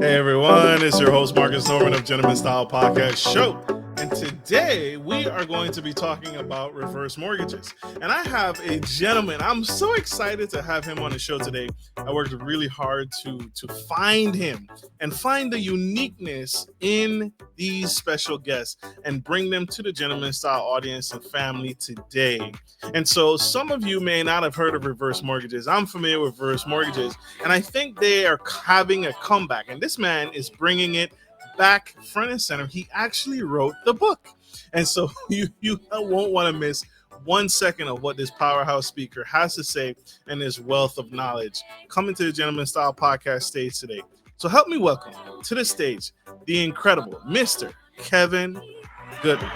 Hey everyone, it's your host Marcus Norman of Gentleman Style Podcast Show. And today we are going to be talking about reverse mortgages. And I have a gentleman. I'm so excited to have him on the show today. I worked really hard to find him and find the uniqueness in these special guests and bring them to the Gentleman Style audience and family today. And so some of you may not have heard of reverse mortgages. I'm familiar with reverse mortgages, and I think they are having a comeback. And this man is bringing it back front and center. He actually wrote the book. And so you won't want to miss 1 second of what this powerhouse speaker has to say and his wealth of knowledge coming to the Gentleman Style Podcast stage today. So help me welcome to the stage the incredible Mr. Kevin Guttman.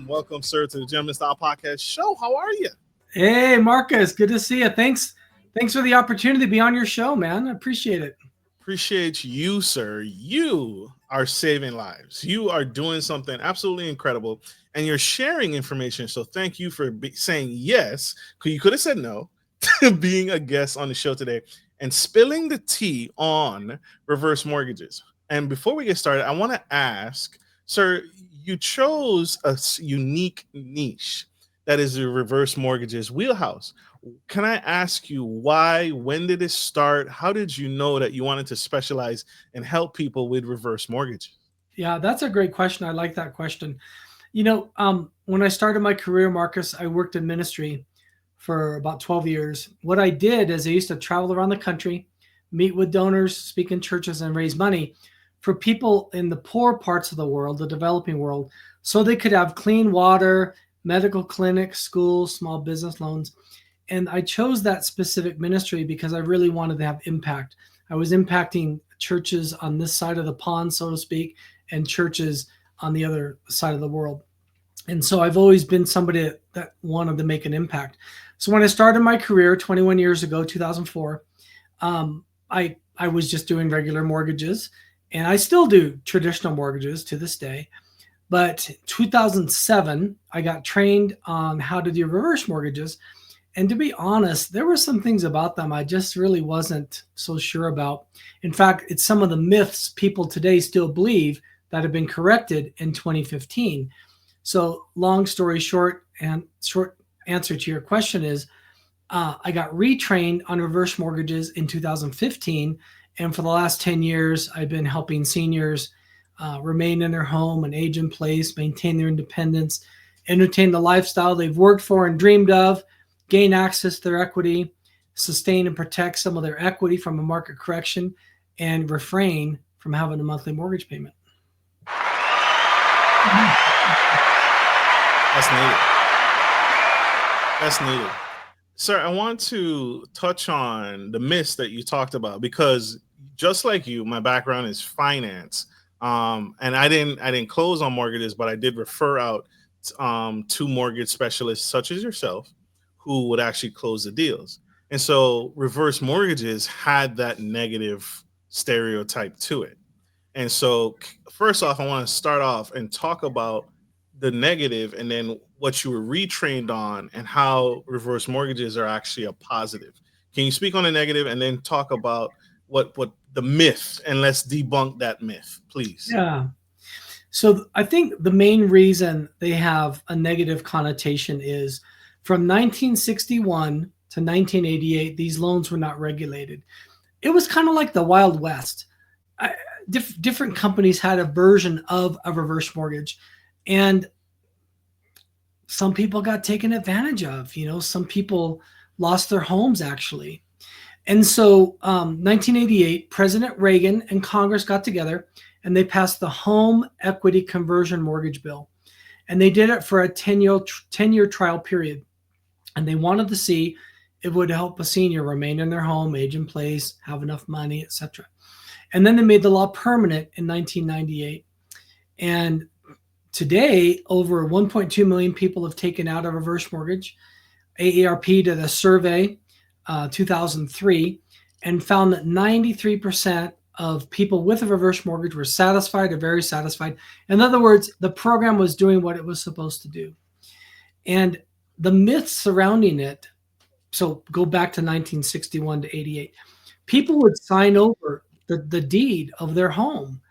Welcome, sir, to the Gentleman Style Podcast Show. How are you? Hey, Marcus. Good to see you. Thanks for the opportunity to be on your show, man. I appreciate it. Appreciate you, sir. You are saving lives. You are doing something absolutely incredible, and you're sharing information. So thank you for saying yes, because you could have said no, to being a guest on the show today and spilling the tea on reverse mortgages. And before we get started, I want to ask, sir, you chose a unique niche that is the reverse mortgages wheelhouse. Can I ask you why? When did it start? How did you know that you wanted to specialize and help people with reverse mortgages? Yeah, that's a great question. I like that question. When I started my career, Marcus, I worked in ministry for about 12 years. What I did is I used to travel around the country, meet with donors, speak in churches, and raise money for people in the poor parts of the world, the developing world, so they could have clean water, medical clinics, schools, small business loans. And I chose that specific ministry because I really wanted to have impact. I was impacting churches on this side of the pond, so to speak, and churches on the other side of the world. And so I've always been somebody that wanted to make an impact. So when I started my career 21 years ago, 2004, I was just doing regular mortgages, and I still do traditional mortgages to this day. But 2007, I got trained on how to do reverse mortgages. And to be honest, there were some things about them I just really wasn't so sure about. In fact, it's some of the myths people today still believe that have been corrected in 2015. So long story short, and short answer to your question is, I got retrained on reverse mortgages in 2015. And for the last 10 years, I've been helping seniors remain in their home and age in place, maintain their independence, entertain the lifestyle they've worked for and dreamed of, gain access to their equity, sustain and protect some of their equity from a market correction, and refrain from having a monthly mortgage payment. That's needed. Sir, I want to touch on the myths that you talked about, because just like you, my background is finance. And I didn't close on mortgages, but I did refer out to mortgage specialists such as yourself, who would actually close the deals. And so reverse mortgages had that negative stereotype to it. And so first off, I want to start off and talk about the negative and then what you were retrained on and how reverse mortgages are actually a positive. Can you speak on the negative and then talk about what the myth, and let's debunk that myth, please? Yeah. So I think the main reason they have a negative connotation is from 1961 to 1988, these loans were not regulated. It was kind of like the Wild West. Different companies had a version of a reverse mortgage, and some people got taken advantage of. Some people lost their homes, actually. And so 1988, President Reagan and Congress got together and they passed the Home Equity Conversion Mortgage Bill. And they did it for a 10-year trial period. And they wanted to see if it would help a senior remain in their home, age in place, have enough money, etc. And then they made the law permanent in 1998. And today, over 1.2 million people have taken out a reverse mortgage. AARP did a survey 2003 and found that 93% of people with a reverse mortgage were satisfied or very satisfied. In other words, the program was doing what it was supposed to do. And the myths surrounding it So go back to 1961 to 88. People would sign over the deed of their home.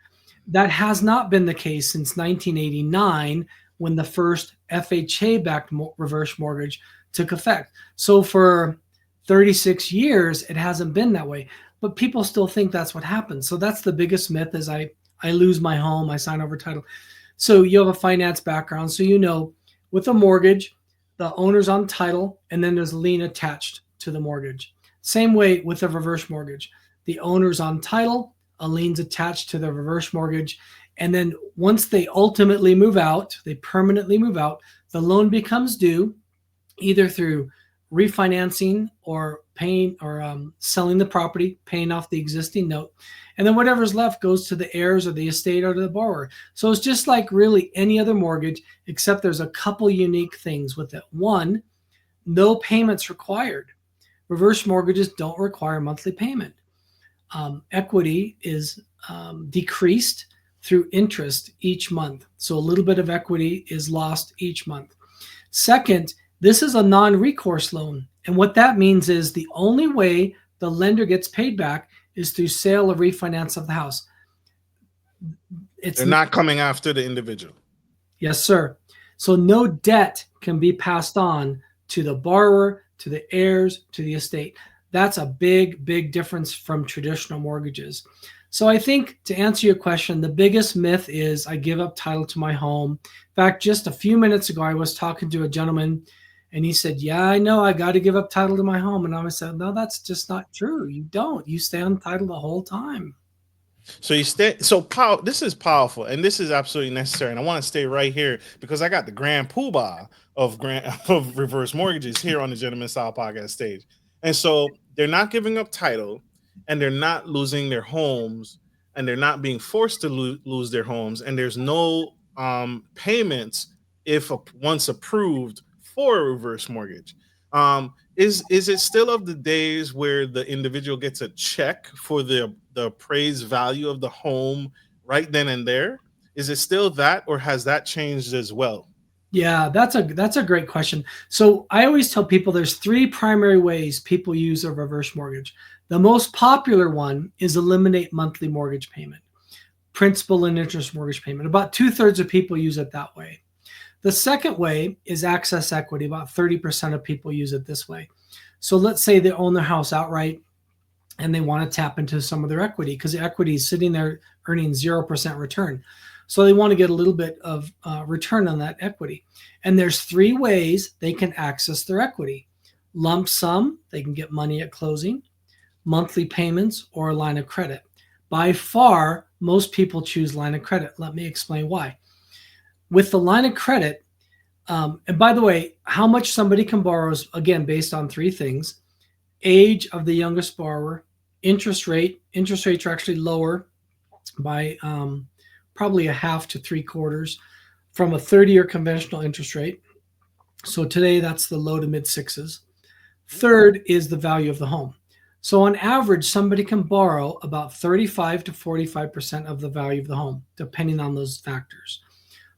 That has not been the case since 1989 when the first FHA backed reverse mortgage took effect. So for 36 years, it hasn't been that way. But people still think that's what happens. So that's the biggest myth is I lose my home, I sign over title. So you have a finance background. So you know with a mortgage, the owner's on title and then there's a lien attached to the mortgage. Same way with a reverse mortgage. The owner's on title, a lien's attached to the reverse mortgage. And then once they ultimately move out, they permanently move out, the loan becomes due either through refinancing or paying or selling the property, paying off the existing note. And then whatever's left goes to the heirs or the estate or to the borrower. So it's just like really any other mortgage, except there's a couple unique things with it. One, no payments required. Reverse mortgages don't require monthly payment. Equity is decreased through interest each month. So a little bit of equity is lost each month. Second, this is a non-recourse loan. And what that means is the only way the lender gets paid back is through sale or refinance of the house. They're not coming after the individual. Yes, sir. So no debt can be passed on to the borrower, to the heirs, to the estate. That's a big, big difference from traditional mortgages. So I think to answer your question, the biggest myth is I give up title to my home. In fact, just a few minutes ago, I was talking to a gentleman and he said, yeah, I know I got to give up title to my home. And I said, no, that's just not true. You don't. You stay on title the whole time. So you stay. So this is powerful, and this is absolutely necessary. And I want to stay right here because I got the grand poobah of reverse mortgages here on the Gentleman Style Podcast stage. And so they're not giving up title, and they're not losing their homes, and they're not being forced to lose their homes, and there's no payments if once approved for a reverse mortgage. Is it still of the days where the individual gets a check for the appraised value of the home right then and there? Is it still that, or has that changed as well? Yeah, that's a great question. So I always tell people there's three primary ways people use a reverse mortgage. The most popular one is eliminate monthly mortgage payment, principal and interest mortgage payment. About 2/3 of people use it that way. The second way is access equity. About 30% of people use it this way. So let's say they own their house outright and they want to tap into some of their equity because the equity is sitting there earning 0% return. So they want to get a little bit of return on that equity. And there's three ways they can access their equity. Lump sum, they can get money at closing, monthly payments, or a line of credit. By far, most people choose line of credit. Let me explain why. With the line of credit, and by the way, how much somebody can borrow is, again, based on three things: age of the youngest borrower, interest rate. Interest rates are actually lower by probably 1/2 to 3/4 from a 30-year conventional interest rate. So today that's the low to mid sixes. Third is the value of the home. So on average, somebody can borrow about 35 to 45% of the value of the home, depending on those factors.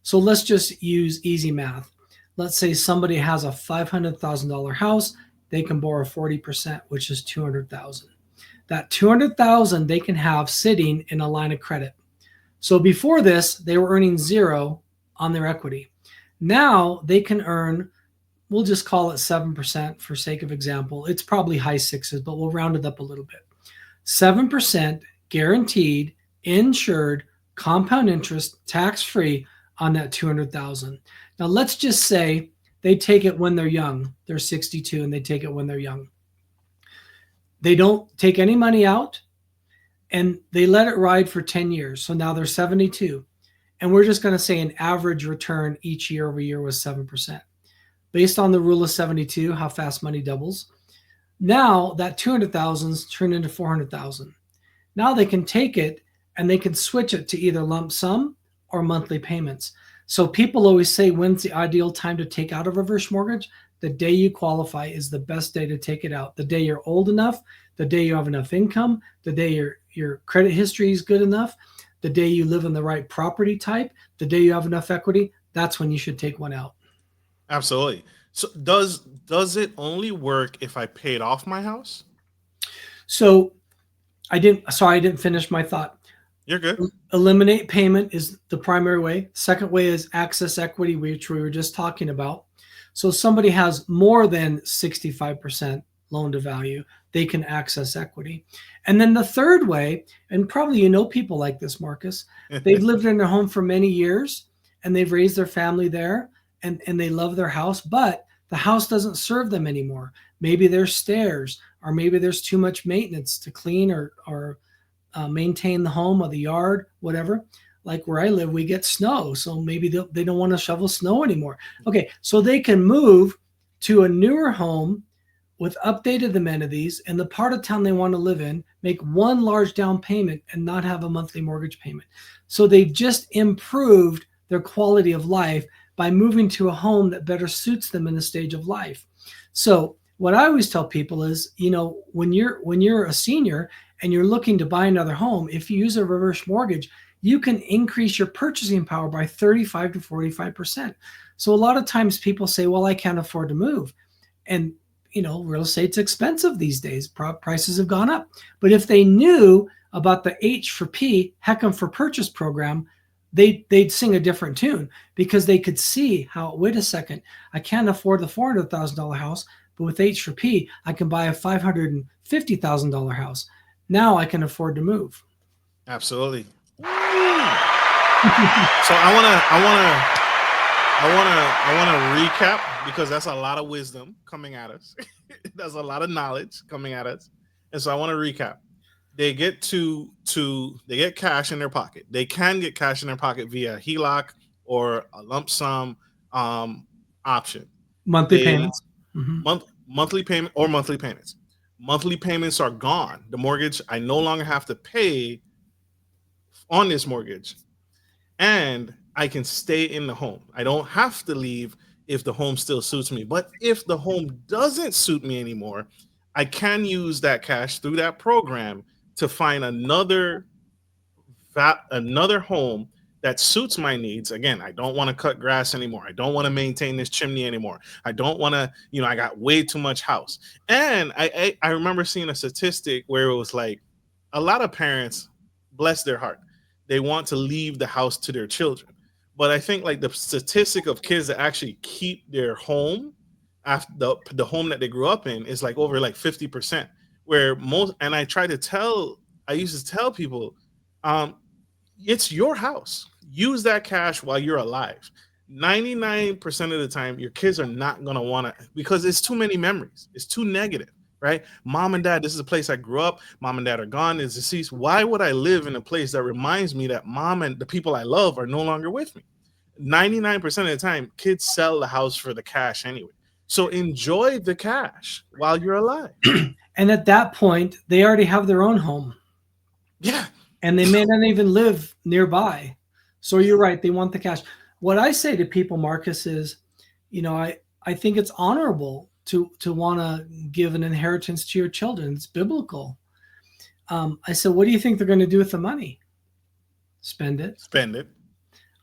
So let's just use easy math. Let's say somebody has a $500,000 house, they can borrow 40%, which is $200,000. That $200,000 they can have sitting in a line of credit. So before this, they were earning 0 on their equity. Now they can earn, we'll just call it 7% for sake of example. It's probably high sixes, but we'll round it up a little bit. 7% guaranteed, insured, compound interest, tax-free on that $200,000. Now let's just say they take it when they're young. They're 62 and they take it when they're young. They don't take any money out and they let it ride for 10 years. So now they're 72. And we're just going to say an average return each year over year was 7%. Based on the rule of 72, how fast money doubles. Now that 200,000's turned into 400,000. Now they can take it and they can switch it to either lump sum or monthly payments. So people always say, when's the ideal time to take out a reverse mortgage? The day you qualify is the best day to take it out. The day you're old enough, the day you have enough income, the day your credit history is good enough, the day you live in the right property type, the day you have enough equity, that's when you should take one out. Absolutely. So does it only work if I paid off my house? So I didn't finish my thought. You're good. Eliminate payment is the primary way. Second way is access equity, which we were just talking about. So somebody has more than 65% loan to value, they can access equity. And then the third way, and probably you know people like this, Marcus, they've lived in their home for many years and they've raised their family there and they love their house, but the house doesn't serve them anymore. Maybe there's stairs, or maybe there's too much maintenance to clean or maintain the home or the yard, whatever. Like where I live, we get snow. So maybe they don't want to shovel snow anymore. Okay, so they can move to a newer home with updated amenities in the part of town they want to live in, make one large down payment and not have a monthly mortgage payment. So they just improved their quality of life by moving to a home that better suits them in the stage of life. So what I always tell people is, when you're a senior and you're looking to buy another home, if you use a reverse mortgage, you can increase your purchasing power by 35 to 45%. So a lot of times people say, well, I can't afford to move. And real estate's expensive these days. Prices have gone up. But if they knew about the H for P, Heck 'em for Purchase program, they'd sing a different tune, because they could see how, wait a second, I can't afford the $400,000 house, but with H for P, I can buy a $550,000 house. Now I can afford to move. Absolutely. So I wanna recap, because that's a lot of wisdom coming at us. That's a lot of knowledge coming at us, and so I want to recap. They get they get cash in their pocket. They can get cash in their pocket via HELOC or a lump sum option. Monthly They payments. Mm-hmm. monthly payment or monthly payments. Monthly payments are gone. The mortgage, I no longer have to pay on this mortgage, and I can stay in the home. I don't have to leave if the home still suits me. But if the home doesn't suit me anymore, I can use that cash through that program to find another home that suits my needs. Again, I don't want to cut grass anymore. I don't want to maintain this chimney anymore. I don't want to, I got way too much house. And I remember seeing a statistic where it was like, a lot of parents, bless their heart, they want to leave the house to their children. But I think like the statistic of kids that actually keep their home after the home that they grew up in is like over like 50%. Where most, and I used to tell people, it's your house. Use that cash while you're alive. 99% of the time, your kids are not going to want to, because it's too many memories. It's too negative, right? Mom and dad, this is a place I grew up. Mom and dad are gone, is deceased. Why would I live in a place that reminds me that mom and the people I love are no longer with me? 99% of the time, kids sell the house for the cash anyway. So enjoy the cash while you're alive. And at that point, they already have their own home. Yeah. And they may not even live nearby. So you're right. They want the cash. What I say to people, Marcus, is, I think it's honorable to want to give an inheritance to your children. It's biblical. I said, what do you think they're going to do with the money? Spend it. Spend it.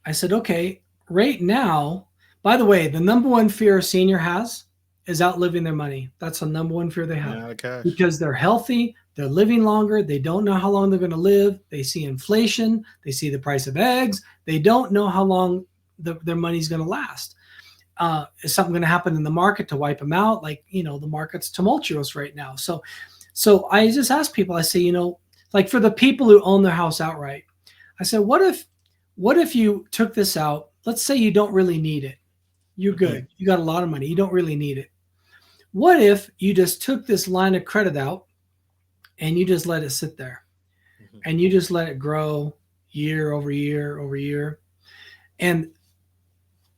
I said, okay, right now, by the way, the number one fear a senior has is outliving their money. That's the number one fear they have, because they're healthy, they're living longer, they don't know how long they're going to live, they see inflation, they see the price of eggs, they don't know how long their money's going to last. Is something going to happen in the market to wipe them out? Like, the market's tumultuous right now. So I just ask people, I say, like for the people who own their house outright, I said, what if you took this out? Let's say you don't really need it. You're good. Mm-hmm. You got a lot of money. You don't really need it. What if you just took this line of credit out and you just let it sit there, mm-hmm. and you just let it grow year over year over year? And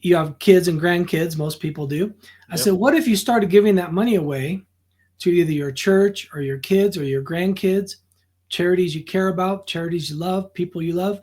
you have kids and grandkids. Most people do. I said, what if you started giving that money away to either your church or your kids or your grandkids, charities you care about, charities you love, people you love,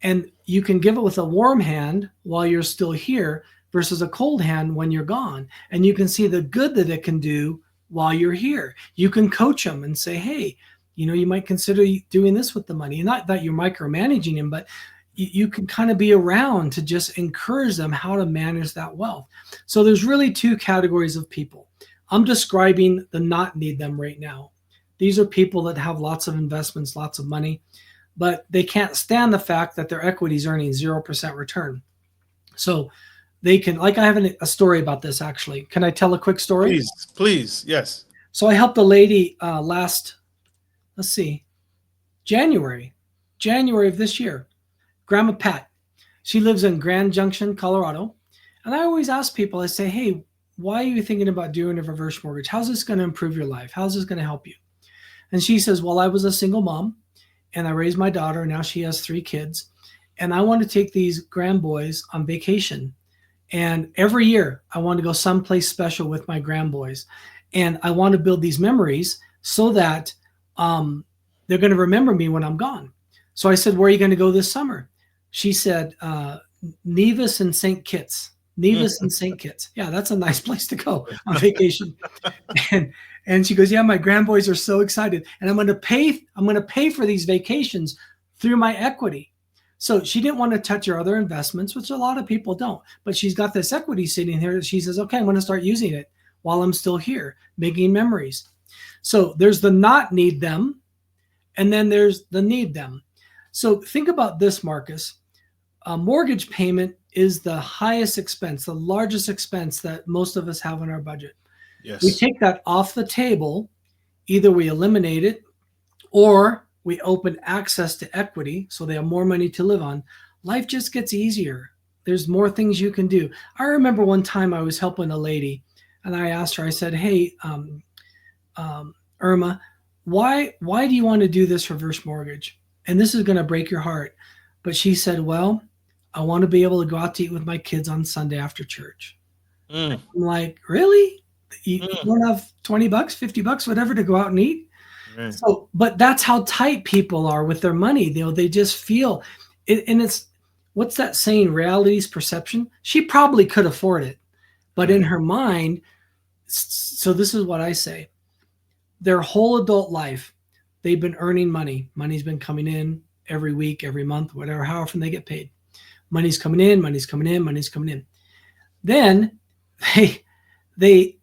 and you can give it with a warm hand while you're still here versus a cold hand when you're gone. And you can see the good that it can do while you're here. You can coach them and say, hey, you might consider doing this with the money. And not that you're micromanaging him, but you can kind of be around to just encourage them how to manage that wealth. So there's really two categories of people. I'm describing the not need them right now. These are people that have lots of investments, lots of money, but they can't stand the fact that their equity is earning 0% return. So they can, like, I have a story about this actually. Can I tell a quick story? Please, please, yes. So I helped a lady last, let's see, January, January of this year. Grandma Pat. She lives in Grand Junction, Colorado. And I always ask people, I say, hey, why are you thinking about doing a reverse mortgage? How's this going to improve your life? How's this going to help you? And she says, well, I was a single mom and I raised my daughter. Now she has 3 kids. And I want to take these grand boys on vacation. And every year I want to go someplace special with my grand boys. And I want to build these memories so that they're going to remember me when I'm gone. So I said, where are you going to go this summer? She said, Nevis and St. Kitts. Nevis and St. Kitts. Yeah, that's a nice place to go on vacation. And she goes, yeah, my grandboys are so excited. And I'm going to pay for these vacations through my equity. So she didn't want to touch her other investments, which a lot of people don't. But she's got this equity sitting here that she says, okay, I'm going to start using it while I'm still here, making memories. So there's the not need them, and then there's the need them. So think about this, Marcus. A mortgage payment is the highest expense, the largest expense that most of us have in our budget. Yes. We take that off the table. Either we eliminate it or we open access to equity so they have more money to live on. Life just gets easier. There's more things you can do. I remember one time I was helping a lady and I asked her, I said, hey, Irma, why do you want to do this reverse mortgage? And this is going to break your heart. But she said, well, I want to be able to go out to eat with my kids on Sunday after church. I'm like, really? You don't have 20 bucks, 50 bucks, whatever to go out and eat? Right. So, but that's how tight people are with their money. They just feel it. And it's, what's that saying? Reality's perception. She probably could afford it, but in her mind, so this is what I say. Their whole adult life, they've been earning money. Money's been coming in every week, every month, whatever, how often they get paid. Money's coming in, money's coming in, money's coming in. Then they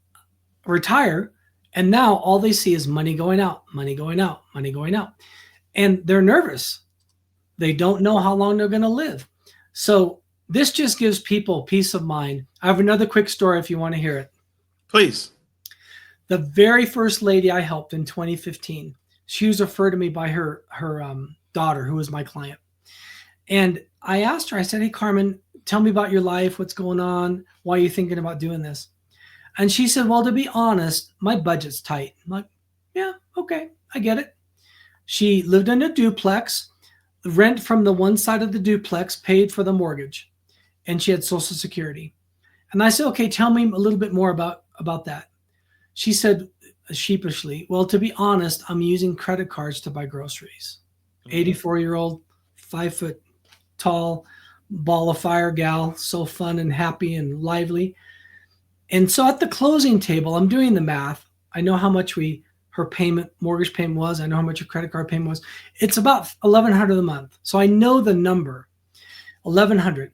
retire, and now all they see is money going out, money going out, money going out. And they're nervous. They don't know how long they're going to live. So this just gives people peace of mind. I have another quick story if you want to hear it. Please. The very first lady I helped in 2015, she was referred to me by her daughter, who was my client. And I asked her, I said, hey, Carmen, tell me about your life. What's going on? Why are you thinking about doing this? And she said, well, to be honest, my budget's tight. I'm like, yeah, okay, I get it. She lived in a duplex. The rent from the one side of the duplex paid for the mortgage. And she had Social Security. And I said, okay, tell me a little bit more about that. She said sheepishly, well, to be honest, I'm using credit cards to buy groceries. 84-year-old, 5 foot tall, ball of fire gal, so fun and happy and lively. And so at the closing table, I'm doing the math. I know how much her mortgage payment was. I know how much her credit card payment was. It's about $1,100 a month. So I know the number, $1,100.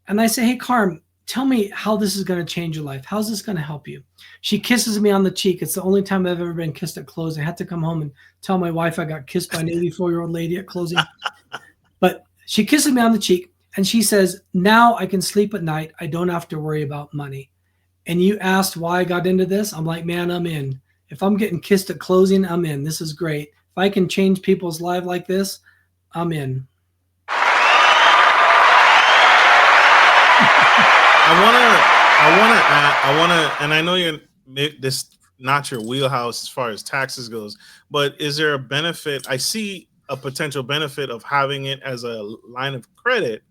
And I say, hey, Carm, tell me how this is going to change your life. How's this going to help you? She kisses me on the cheek. It's the only time I've ever been kissed at closing. I had to come home and tell my wife I got kissed by an 84-year-old lady at closing. But she kisses me on the cheek and she says, now I can sleep at night. I don't have to worry about money. And you asked why I got into this. I'm like, man, I'm in. If I'm getting kissed at closing, I'm in. This is great. If I can change people's lives like this, I'm in. I want to, and I know this not your wheelhouse as far as taxes goes, but is there a benefit? I see a potential benefit of having it as a line of credit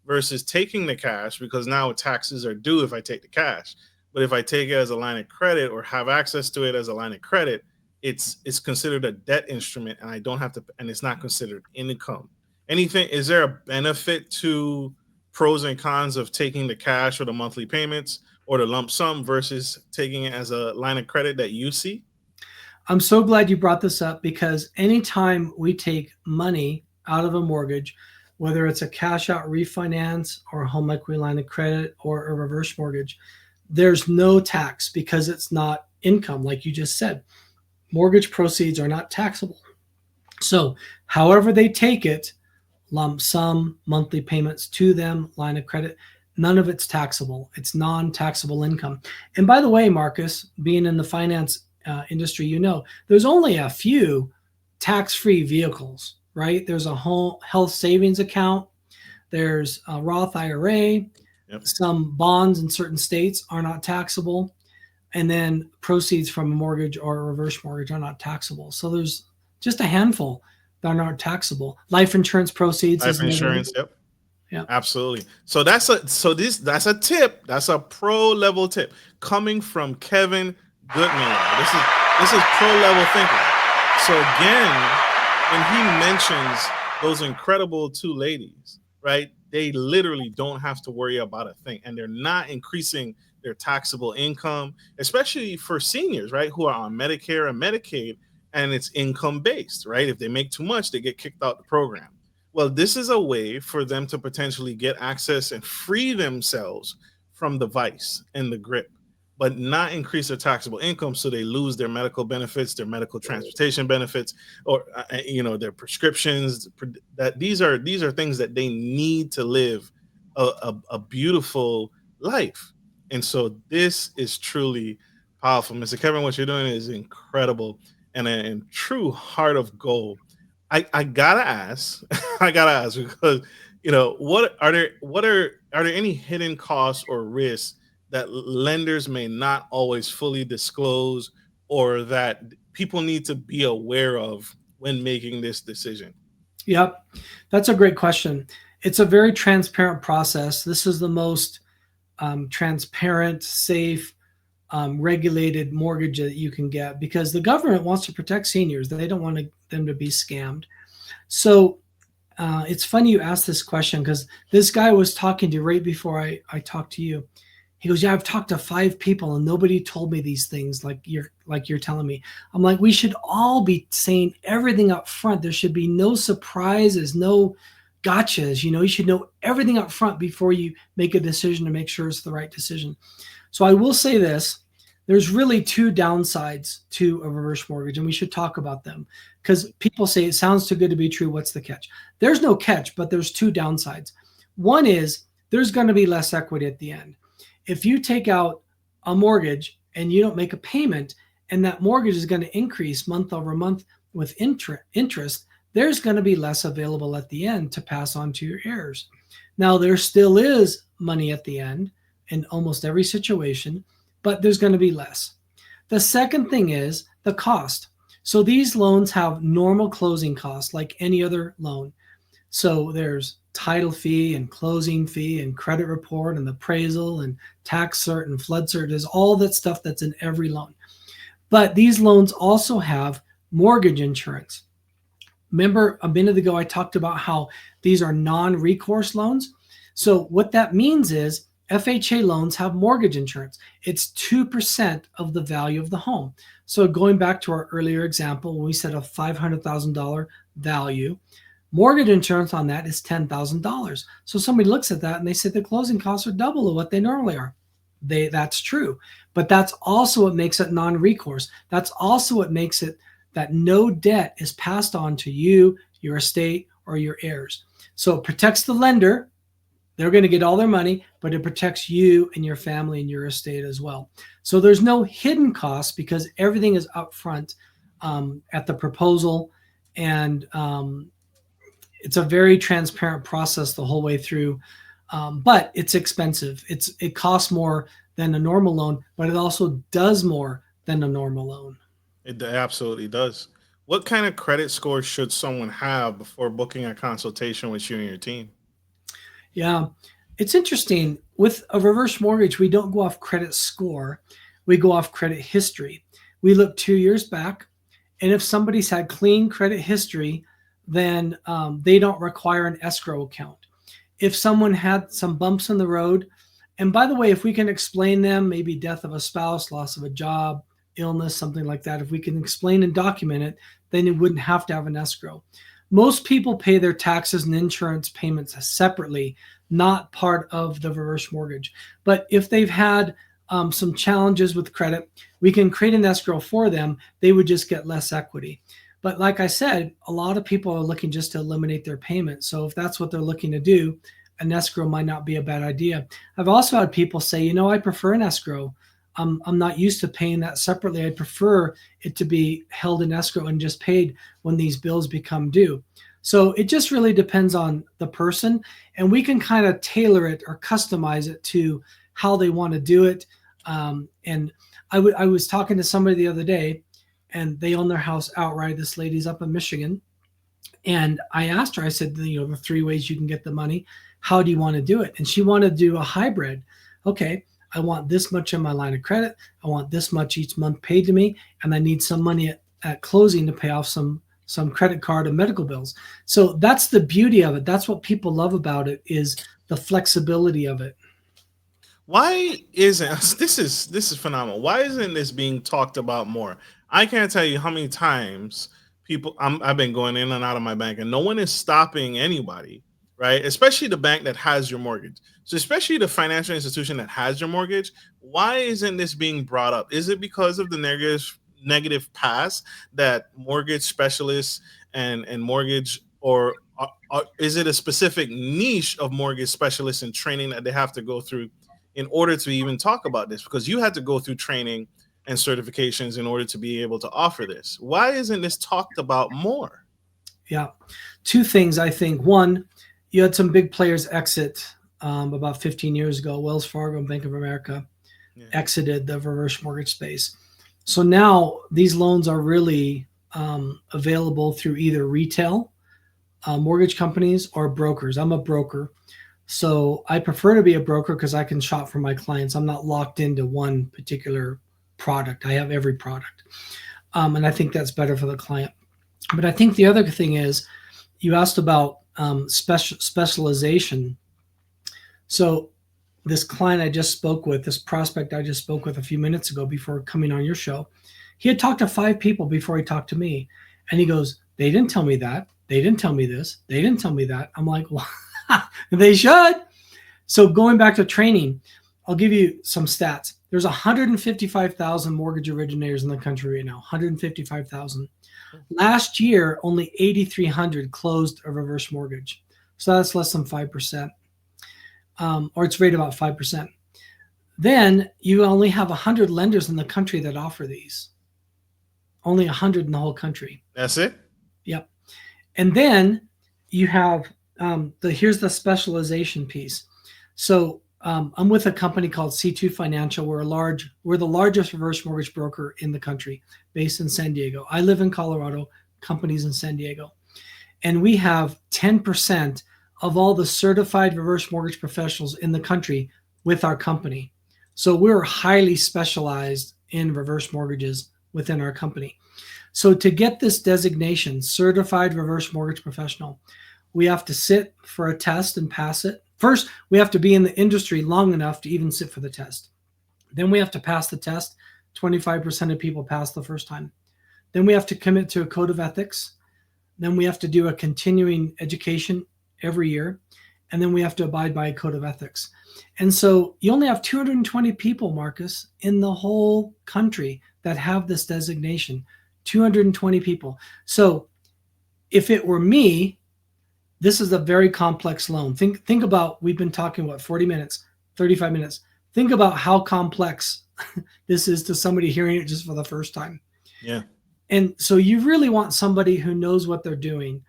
versus taking the cash, because now taxes are due if I take the cash. But if I take it as a line of credit or have access to it as a line of credit, it's considered a debt instrument, and I don't have to, and it's not considered income. Is there a benefit to pros and cons of taking the cash or the monthly payments or the lump sum versus taking it as a line of credit that you see? I'm so glad you brought this up, because anytime we take money out of a mortgage, whether it's a cash out refinance or a home equity line of credit or a reverse mortgage, there's no tax because it's not income, like you just said. Mortgage proceeds are not taxable. So, however they take it, lump sum, monthly payments to them, line of credit, none of it's taxable. It's non-taxable income. And by the way, Marcus, being in the finance industry, there's only a few tax-free vehicles, right? There's a home health savings account. There's a Roth IRA. Yep. Some bonds in certain states are not taxable. And then proceeds from a mortgage or a reverse mortgage are not taxable. So there's just a handful that are not taxable. Life insurance proceeds. Life insurance. Yep. Yeah. Absolutely. So that's a tip. That's a pro level tip coming from Kevin Guttman. This is pro level thinking. So again, when he mentions those incredible two ladies, right? They literally don't have to worry about a thing, and they're not increasing their taxable income, especially for seniors, right? Who are on Medicare and Medicaid, and it's income based, right? If they make too much, they get kicked out the program. Well, this is a way for them to potentially get access and free themselves from the vice and the grip, but not increase their taxable income, so they lose their medical benefits, their medical transportation benefits, or their prescriptions. That these are things that they need to live a beautiful life. And so this is truly powerful, Mr. Kevin. What you're doing is incredible and a true heart of gold. I gotta ask, because what are there any hidden costs or risks that lenders may not always fully disclose, or that people need to be aware of when making this decision? Yep, that's a great question. It's a very transparent process. This is the most transparent, safe, regulated mortgage that you can get, because the government wants to protect seniors. They don't want them to be scammed. So it's funny you asked this question, because this guy was talking to right before I talked to you. He goes, yeah, I've talked to 5 people and nobody told me these things like you're telling me. I'm like, we should all be saying everything up front. There should be no surprises, no gotchas. You should know everything up front before you make a decision to make sure it's the right decision. So I will say this. There's really 2 downsides to a reverse mortgage, and we should talk about them, because people say it sounds too good to be true. What's the catch? There's no catch, but there's 2 downsides. One is there's going to be less equity at the end. If you take out a mortgage and you don't make a payment, and that mortgage is going to increase month over month with interest, there's going to be less available at the end to pass on to your heirs. Now, there still is money at the end in almost every situation, but there's going to be less. The second thing is the cost. So these loans have normal closing costs like any other loan. So there's title fee and closing fee and credit report and appraisal and tax cert and flood cert. There's all that stuff that's in every loan. But these loans also have mortgage insurance. Remember a minute ago I talked about how these are non-recourse loans? So what that means is FHA loans have mortgage insurance. It's 2% of the value of the home. So going back to our earlier example, when we said a $500,000 value, mortgage insurance on that is $10,000. So somebody looks at that and they say the closing costs are double of what they normally are. That's true. But that's also what makes it non-recourse. That's also what makes it that no debt is passed on to you, your estate, or your heirs. So it protects the lender. They're going to get all their money, but it protects you and your family and your estate as well. So there's no hidden costs because everything is upfront at the proposal, and it's a very transparent process the whole way through. But it's expensive. It costs more than a normal loan, but it also does more than a normal loan. It absolutely does. What kind of credit score should someone have before booking a consultation with you and your team? Yeah, it's interesting. With a reverse mortgage, we don't go off credit score. We go off credit history. We look 2 years back, and if somebody's had clean credit history, then they don't require an escrow account. If someone had some bumps in the road, and by the way, if we can explain them, maybe death of a spouse, loss of a job, illness, something like that, if we can explain and document it, then it wouldn't have to have an escrow. Most people pay their taxes and insurance payments separately, not part of the reverse mortgage. But if they've had some challenges with credit, we can create an escrow for them. They would just get less equity. But like I said, a lot of people are looking just to eliminate their payment. So if that's what they're looking to do, an escrow might not be a bad idea. I've also had people say, I prefer an escrow. I'm not used to paying that separately. I prefer it to be held in escrow and just paid when these bills become due. So it just really depends on the person, and we can kind of tailor it or customize it to how they want to do it. And I was talking to somebody the other day, and they own their house outright. This lady's up in Michigan. And I asked her, I said, the 3 ways you can get the money. How do you want to do it? And she wanted to do a hybrid. Okay, I want this much in my line of credit. I want this much each month paid to me. And I need some money at closing to pay off some credit card and medical bills. So that's the beauty of it. That's what people love about it, is the flexibility of it. Why isn't this is phenomenal? Why isn't this being talked about more? I can't tell you how many times I've been going in and out of my bank, and no one is stopping anybody, right? Especially the bank that has your mortgage. So especially the financial institution that has your mortgage. Why isn't this being brought up? Is it because of the negative past that mortgage specialists and mortgage, or is it a specific niche of mortgage specialists and training that they have to go through in order to even talk about this? Because you had to go through training and certifications in order to be able to offer this. Why isn't this talked about more? Yeah. 2 things, I think. One, you had some big players exit about 15 years ago. Wells Fargo and Bank of America exited the reverse mortgage space. So now these loans are really available through either retail mortgage companies or brokers. I'm a broker. So I prefer to be a broker because I can shop for my clients. I'm not locked into one particular product. I have every product. And I think that's better for the client. But I think the other thing is, you asked about specialization. So this client I just spoke with, this prospect I just spoke with a few minutes ago before coming on your show, he had talked to 5 people before he talked to me. And he goes, they didn't tell me that. They didn't tell me this. They didn't tell me that. I'm like, well, they should. So going back to training, I'll give you some stats. There's 155,000 mortgage originators in the country right now, 155,000. Last year, only 8,300 closed a reverse mortgage. So that's less than 5%, or it's rated about 5%. Then you only have 100 lenders in the country that offer these. Only 100 in the whole country. That's it? Yep. And then you have, here's the specialization piece. So I'm with a company called C2 Financial. We're the largest reverse mortgage broker in the country, based in San Diego. I live in Colorado, companies in San Diego. And we have 10% of all the certified reverse mortgage professionals in the country with our company. So we're highly specialized in reverse mortgages within our company. So to get this designation, certified reverse mortgage professional, we have to sit for a test and pass it. First, we have to be in the industry long enough to even sit for the test. Then we have to pass the test. 25% of people pass the first time. Then we have to commit to a code of ethics. Then we have to do a continuing education every year. And then we have to abide by a code of ethics. And so you only have 220 people, Marcus, in the whole country that have this designation. 220 people. So if it were me, this is a very complex loan. Think about, we've been talking, 40 minutes, 35 minutes. Think about how complex this is to somebody hearing it just for the first time. Yeah. And so you really want somebody who knows what they're doing.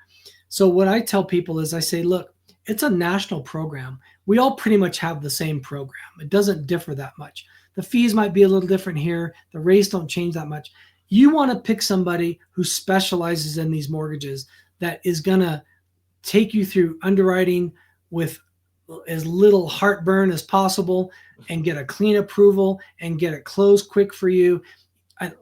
So what I tell people is, I say, look, it's a national program. We all pretty much have the same program. It doesn't differ that much. The fees might be a little different here. The rates don't change that much. You want to pick somebody who specializes in these mortgages, that is going to take you through underwriting with as little heartburn as possible and get a clean approval and get it closed quick for you.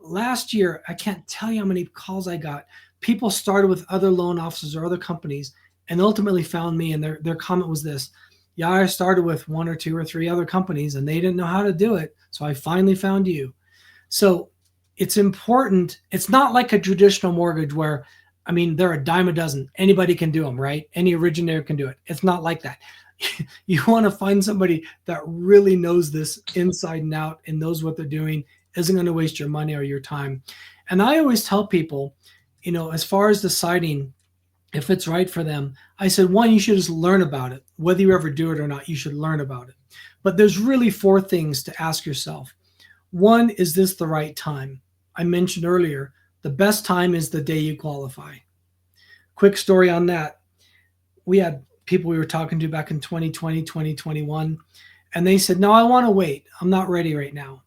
Last year, I can't tell you how many calls I got. People started with other loan officers or other companies and ultimately found me, and their comment was this: yeah, I started with 1 or 2 or 3 other companies and they didn't know how to do it, so I finally found you. So it's important. It's not like a traditional mortgage where I mean, they're a dime a dozen. Anybody can do them, right? Any originator can do it. It's not like that. You want to find somebody that really knows this inside and out and knows what they're doing, isn't going to waste your money or your time. And I always tell people, as far as deciding if it's right for them, I said, one, you should just learn about it. Whether you ever do it or not, you should learn about it. But there's really 4 things to ask yourself. One, is this the right time? I mentioned earlier, the best time is the day you qualify. Quick story on that. We had people we were talking to back in 2020, 2021, and they said, no, I want to wait. I'm not ready right now.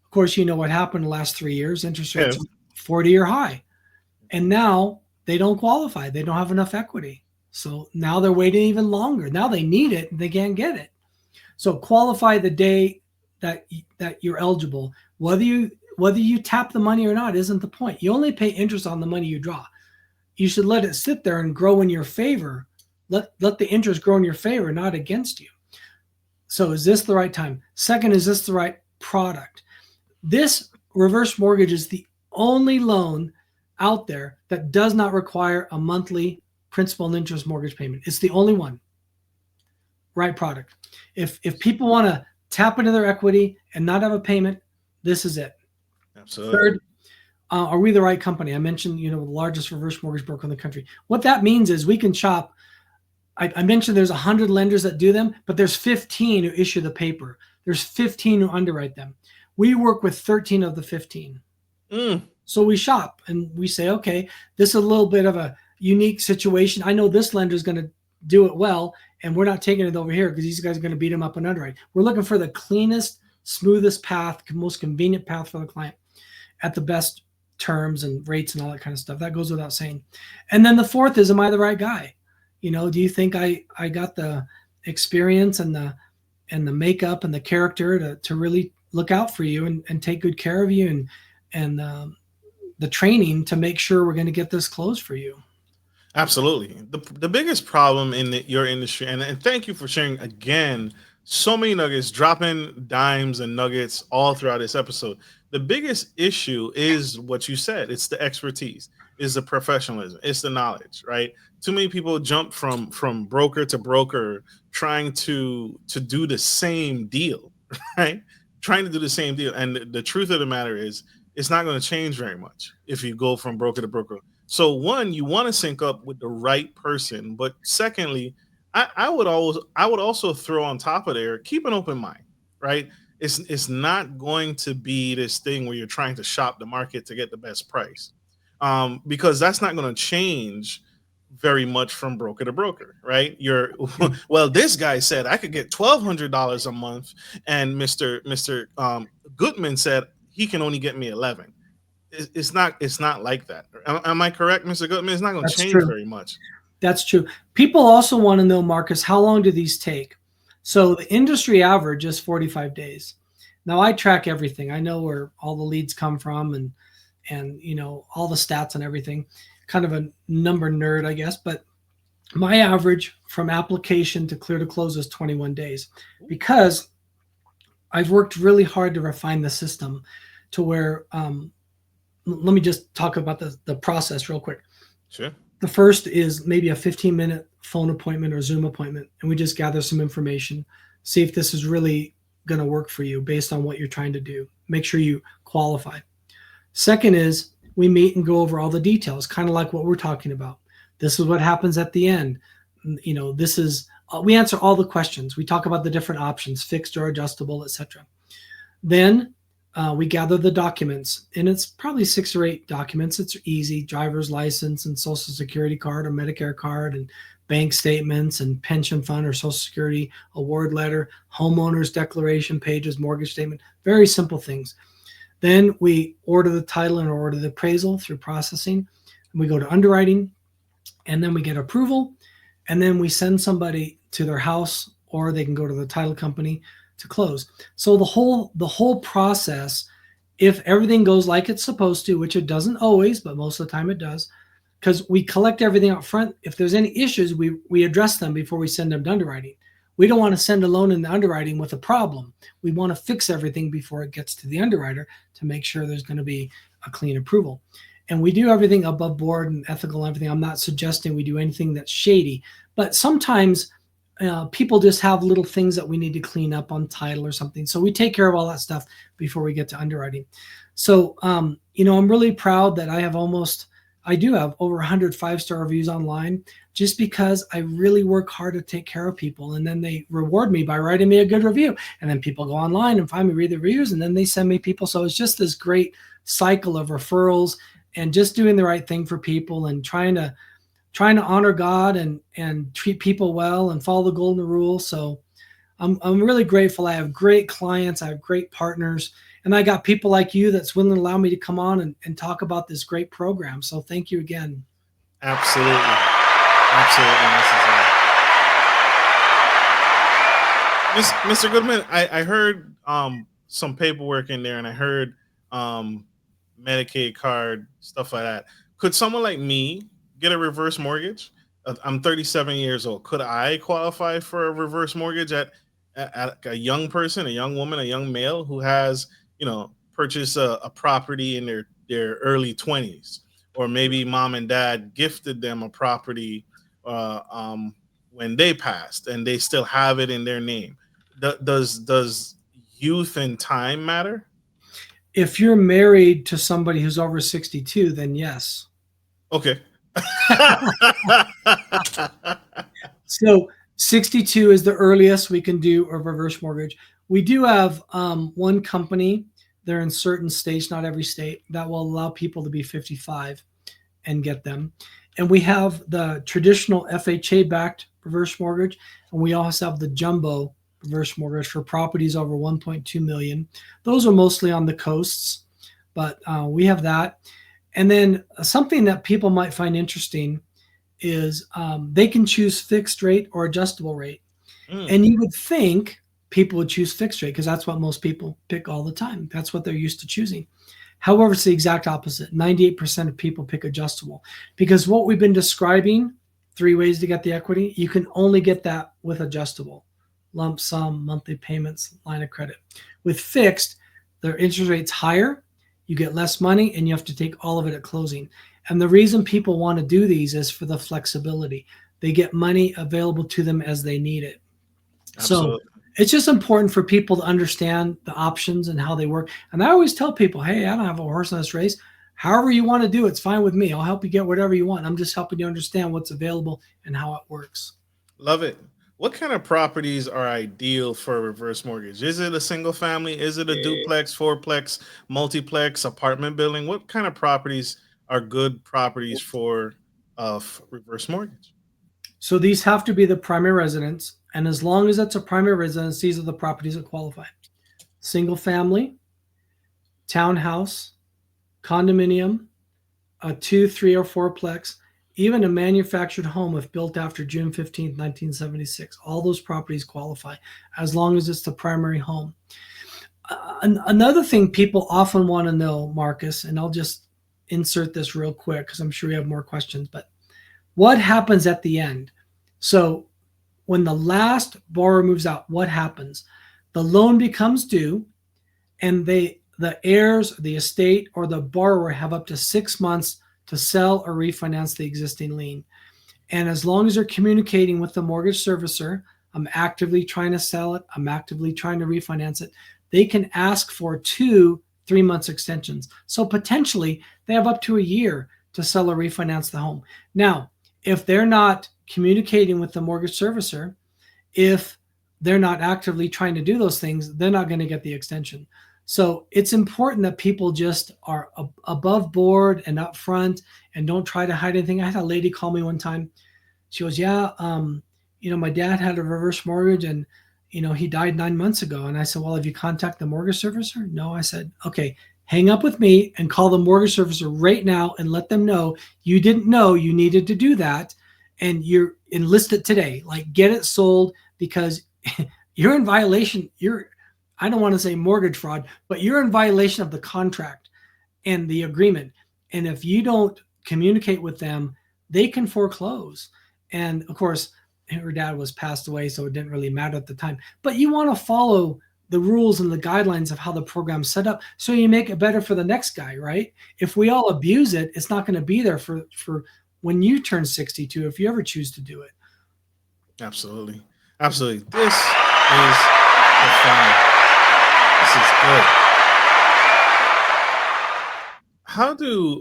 Of course, you know what happened the last 3 years. Interest rates Yes. 40-year high. And now they don't qualify. They don't have enough equity. So now they're waiting even longer. Now they need it and they can't get it. So qualify the day that you're eligible. Whether you tap the money or not isn't the point. You only pay interest on the money you draw. You should let it sit there and grow in your favor. Let the interest grow in your favor, not against you. So is this the right time? Second, is this the right product? This reverse mortgage is the only loan out there that does not require a monthly principal and interest mortgage payment. It's the only one. Right product. If people want to tap into their equity and not have a payment, this is it. Absolutely. Third, are we the right company? I mentioned, the largest reverse mortgage broker in the country. What that means is we can shop. I mentioned there's 100 lenders that do them, but there's 15 who issue the paper. There's 15 who underwrite them. We work with 13 of the 15. So we shop and we say, okay, this is a little bit of a unique situation. I know this lender is going to do it well, and we're not taking it over here because these guys are going to beat them up and underwrite. We're looking for the cleanest, smoothest path, most convenient path for the client at the best terms and rates and all that kind of stuff. That goes without saying. And then the fourth is, am I the right guy? Do you think I got the experience and the makeup and the character to really look out for you and take good care of you and the training to make sure we're going to get this closed for you? Absolutely. The biggest problem in your industry, and thank you for sharing again so many nuggets, dropping dimes and nuggets all throughout this episode. The biggest issue is what you said. It's the expertise, is the professionalism, it's the knowledge, right? Too many people jump from broker to broker trying to do the same deal, right? Trying to do the same deal. And the truth of the matter is, it's not going to change very much if you go from broker to broker. So one, you want to sync up with the right person, but secondly, I would also throw on top of there, keep an open mind, right? It's not going to be this thing where you're trying to shop the market to get the best price, because that's not going to change very much from broker to broker, right? Well, this guy said I could get $1,200 a month, and Mr. Guttman said he can only get me 11. It's not like that. Am I correct, Mr. Guttman? It's not going to change very much. That's true. People also want to know, Marcus, how long do these take? So the industry average is 45 days. Now I track everything. I know where all the leads come from and all the stats and everything. Kind of a number nerd, I guess, but my average from application to clear to close is 21 days because I've worked really hard to refine the system to where let me just talk about the process real quick. Sure. The first is maybe a 15-minute phone appointment or Zoom appointment, and we just gather some information, see if this is really going to work for you based on what you're trying to do. Make sure you qualify. Second is we meet and go over all the details, kind of like what we're talking about. This is what happens at the end. This is we answer all the questions. We talk about the different options, fixed or adjustable, etc. Then we gather the documents, and it's probably 6 or 8 documents. It's easy: driver's license and social security card or Medicare card and bank statements and pension fund or social security award letter, homeowner's declaration pages, mortgage statement, very simple things. Then we order the title and order the appraisal through processing. And we go to underwriting, and then we get approval, and then we send somebody to their house, or they can go to the title company to close. So the whole process, if everything goes like it's supposed to, which it doesn't always, but most of the time it does, because we collect everything up front. If there's any issues, we address them before we send them to underwriting. We don't want to send a loan in the underwriting with a problem. We want to fix everything before it gets to the underwriter to make sure there's going to be a clean approval. And we do everything above board and ethical and everything. I'm not suggesting we do anything that's shady, but sometimes people just have little things that we need to clean up on title or something. So we take care of all that stuff before we get to underwriting. So, I'm really proud that I do have over 100 5-star reviews online, just because I really work hard to take care of people. And then they reward me by writing me a good review. And then people go online and find me, read the reviews, and then they send me people. So it's just this great cycle of referrals and just doing the right thing for people and trying to honor God and treat people well and follow the golden rule. So I'm really grateful. I have great clients. I have great partners. And I got people like you that's willing to allow me to come on and talk about this great program. So thank you again. Absolutely. Absolutely necessary. Mr. Goodman, I heard some paperwork in there, and I heard Medicaid card, stuff like that. Could someone like me get a reverse mortgage? I'm 37 years old. Could I qualify for a reverse mortgage at a young person, a young woman, a young male who has, purchased a property in their early 20s, or maybe mom and dad gifted them a property when they passed and they still have it in their name? Does youth and time matter? If you're married to somebody who's over 62, then yes. Okay. So 62 is the earliest we can do a reverse mortgage. We do have one company, they're in certain states, not every state, that will allow people to be 55 and get them. And we have the traditional FHA-backed reverse mortgage, and we also have the jumbo reverse mortgage for properties over 1.2 million. Those are mostly on the coasts, but we have that. And then something that people might find interesting is they can choose fixed rate or adjustable rate. And you would think people would choose fixed rate because that's what most people pick all the time. That's what they're used to choosing. However, it's the exact opposite. 98% of people pick adjustable, because what we've been describing, 3 ways to get the equity, you can only get that with adjustable: lump sum, monthly payments, line of credit. With fixed, their interest rate's higher, you get less money, and you have to take all of it at closing. And the reason people want to do these is for the flexibility. They get money available to them as they need it. Absolutely. So it's just important for people to understand the options and how they work. And I always tell people, hey, I don't have a horse in this race. However you want to do it's fine with me. I'll help you get whatever you want. I'm just helping you understand what's available and how it works. Love it. What kind of properties are ideal for a reverse mortgage? Is it a single family? Is it a duplex, fourplex, multiplex, apartment building? What kind of properties are good properties for reverse mortgage? So these have to be the primary residence. And as long as it's a primary residence, these are the properties that qualify: single family, townhouse, condominium, a 2, 3, or 4-plex, even a manufactured home if built after June 15th, 1976. All those properties qualify as long as it's the primary home. Another thing people often want to know, Marcus, and I'll just insert this real quick because I'm sure you have more questions, but what happens at the end? So when the last borrower moves out, what happens? The loan becomes due, and the heirs, the estate, or the borrower have up to 6 months to sell or refinance the existing lien. And as long as they're communicating with the mortgage servicer, I'm actively trying to sell it, I'm actively trying to refinance it, they can ask for 2 3-month extensions. So potentially they have up to a year to sell or refinance the home. Now, if they're not communicating with the mortgage servicer, if they're not actively trying to do those things, they're not going to get the extension. So it's important that people just are above board and upfront and don't try to hide anything. I had a lady call me one time. She goes, yeah, my dad had a reverse mortgage and, he died 9 months ago. And I said, well, have you contacted the mortgage servicer? No. I said, okay, hang up with me and call the mortgage servicer right now and let them know you didn't know you needed to do that. And you're enlisted today, like get it sold, because you're in violation. I don't want to say mortgage fraud, but you're in violation of the contract and the agreement. And if you don't communicate with them, they can foreclose. And of course, her dad was passed away, so it didn't really matter at the time. But you want to follow the rules and the guidelines of how the program's set up, so you make it better for the next guy, right? If we all abuse it, it's not going to be there for when you turn 62, if you ever choose to do it. Absolutely. Absolutely. This is profound. This is good.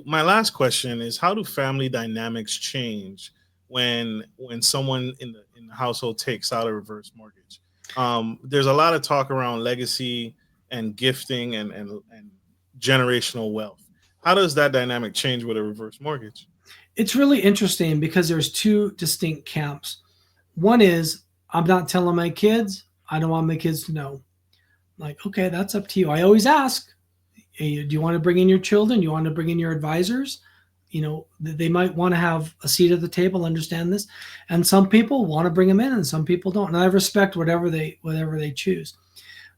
My last question is, how do family dynamics change when someone in the household takes out a reverse mortgage? There's a lot of talk around legacy and gifting and generational wealth. How does that dynamic change with a reverse mortgage? It's really interesting because there's two distinct camps. One is, I'm not telling my kids. I don't want my kids to know. Like, okay, that's up to you. I always ask, hey, do you want to bring in your children? Do you want to bring in your advisors? They might want to have a seat at the table, understand this. And some people want to bring them in and some people don't. And I respect whatever they choose.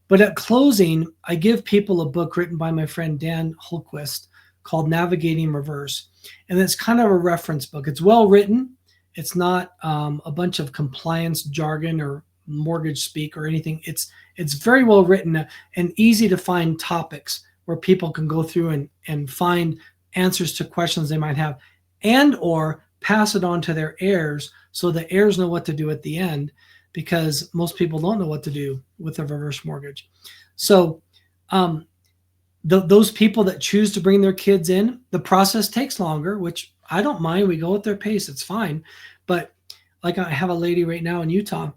But at closing, I give people a book written by my friend Dan Holquist called Navigating Reverse. And it's kind of a reference book. It's well written. It's not a bunch of compliance jargon or mortgage speak or anything. It's very well written and easy to find topics where people can go through and find answers to questions they might have, and or pass it on to their heirs so the heirs know what to do at the end, because most people don't know what to do with a reverse mortgage. So those people that choose to bring their kids in, the process takes longer, which I don't mind. We go at their pace. It's fine. But like, I have a lady right now in Utah,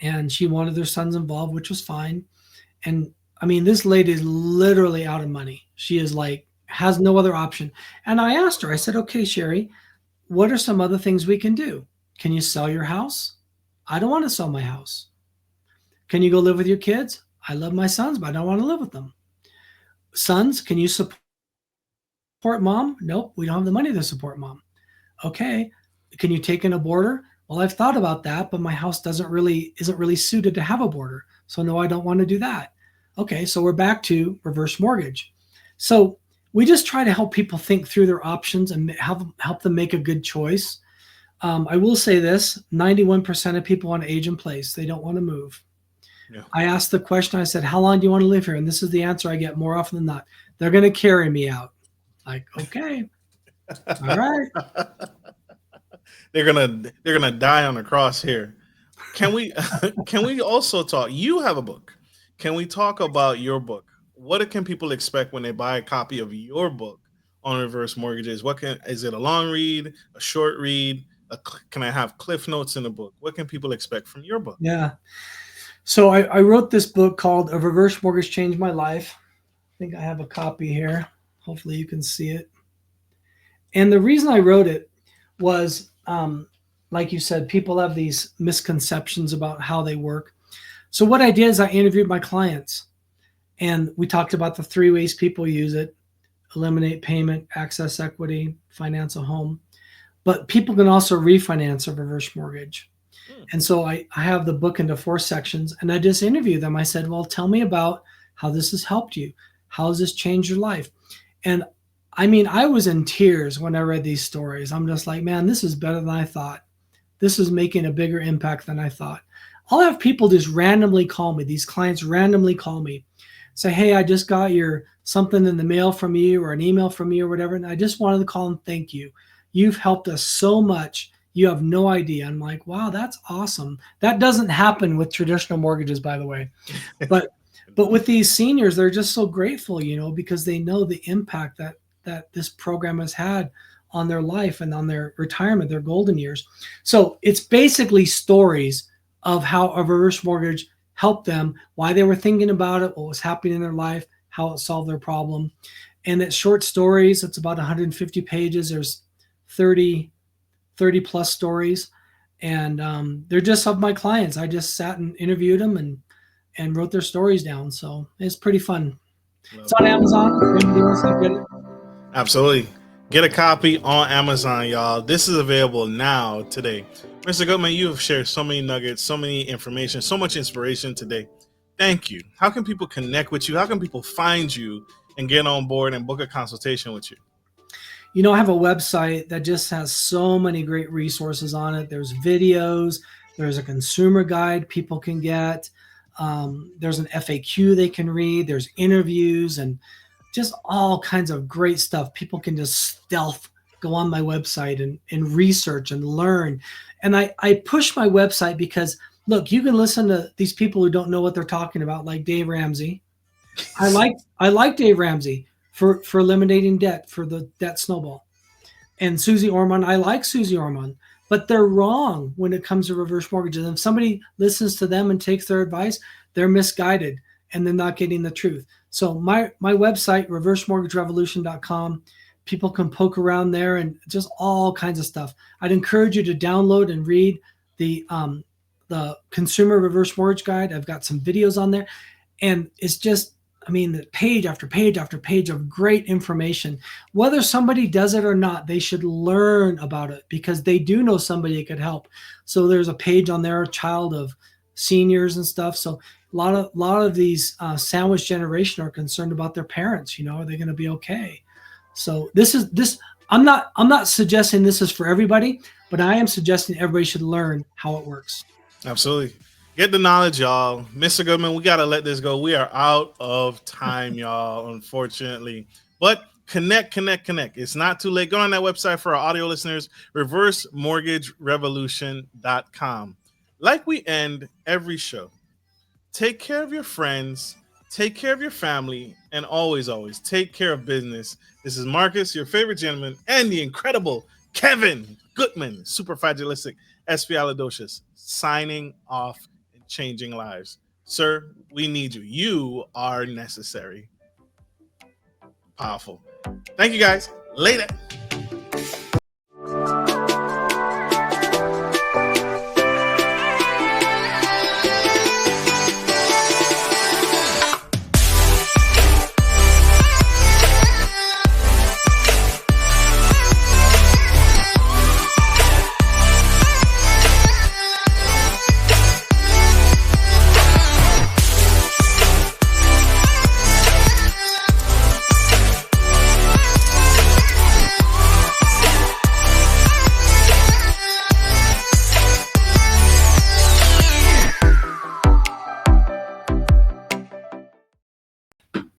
and she wanted their sons involved, which was fine. And I mean, this lady is literally out of money. She is like, has no other option. And I asked her, I said, okay, Sherry, what are some other things we can do? Can you sell your house? I don't want to sell my house. Can you go live with your kids? I love my sons, but I don't want to live with them. Sons, can you support mom? Nope, we don't have the money to support mom. Okay. Can you take in a boarder? Well, I've thought about that, but my house isn't really suited to have a boarder. So no, I don't want to do that. Okay, so we're back to reverse mortgage. So we just try to help people think through their options and help them make a good choice. I will say this, 91% of people want to age in place. They don't want to move. Yeah. I asked the question, I said, how long do you want to live here? And this is the answer I get more often than not. They're going to carry me out. Like, okay, all right. They're gonna die on the cross here. Can we also talk? You have a book. Can we talk about your book? What can people expect when they buy a copy of your book on reverse mortgages? Is it a long read, a short read? Can I have cliff notes in the book? What can people expect from your book? Yeah. So I wrote this book called A Reverse Mortgage Changed My Life. I think I have a copy here. Hopefully you can see it. And the reason I wrote it was, like you said, people have these misconceptions about how they work. So what I did is I interviewed my clients, and we talked about the 3 ways people use it: eliminate payment, access equity, finance a home. But people can also refinance a reverse mortgage. And so I have the book into 4 sections, and I just interviewed them. I said, well, tell me about how this has helped you. How has this changed your life? And I mean, I was in tears when I read these stories. I'm just like, man, this is better than I thought. This is making a bigger impact than I thought. I'll have people just randomly call me. These clients randomly call me, say, hey, I just got your something in the mail from you or an email from you or whatever, and I just wanted to call and thank you. You've helped us so much. You have no idea. I'm like, wow, that's awesome. That doesn't happen with traditional mortgages, by the way. But with these seniors, they're just so grateful, because they know the impact that this program has had on their life and on their retirement, their golden years. So it's basically stories of how a reverse mortgage helped them, why they were thinking about it, what was happening in their life, how it solved their problem. And it's short stories. It's about 150 pages. There's 30 plus stories. And they're just of my clients. I just sat and interviewed them and wrote their stories down. So it's pretty fun. It's on Amazon. If anybody wants to get it. Absolutely. Get a copy on Amazon, y'all. This is available now, today. Mr. Guttman, you have shared so many nuggets, so many information, so much inspiration today. Thank you. How can people connect with you? How can people find you and get on board and book a consultation with you? I have a website that just has so many great resources on it. There's videos. There's a consumer guide people can get. There's an FAQ they can read. There's interviews and just all kinds of great stuff. People can just stealth go on my website and research and learn. And I push my website because look, you can listen to these people who don't know what they're talking about, like Dave Ramsey. I like Dave Ramsey for eliminating debt, for the debt snowball. And Susie Orman, I like Susie Orman, but they're wrong when it comes to reverse mortgages. And if somebody listens to them and takes their advice, they're misguided and they're not getting the truth. So my website, reversemortgagerevolution.com, people can poke around there and just all kinds of stuff. I'd encourage you to download and read the Consumer Reverse Mortgage Guide. I've got some videos on there, and it's just, I mean, the page after page after page of great information. Whether somebody does it or not, they should learn about it because they do know somebody that could help. So there's a page on there, a child of seniors and stuff. So a lot of these sandwich generation are concerned about their parents. You know, are they going to be okay? So this. I'm not suggesting this is for everybody, but I am suggesting everybody should learn how it works. Absolutely. Get the knowledge, y'all. Mr. Goodman, we got to let this go. We are out of time, y'all, unfortunately. But connect. It's not too late. Go on that website for our audio listeners, reversemortgagerevolution.com. Like we end every show, take care of your friends, take care of your family, and always take care of business. This is Marcus, your favorite gentleman, and the incredible Kevin Guttman, super fragilistic espialidocious, signing off and changing lives. Sir, we need you. You are necessary. Powerful. Thank you, guys. Later.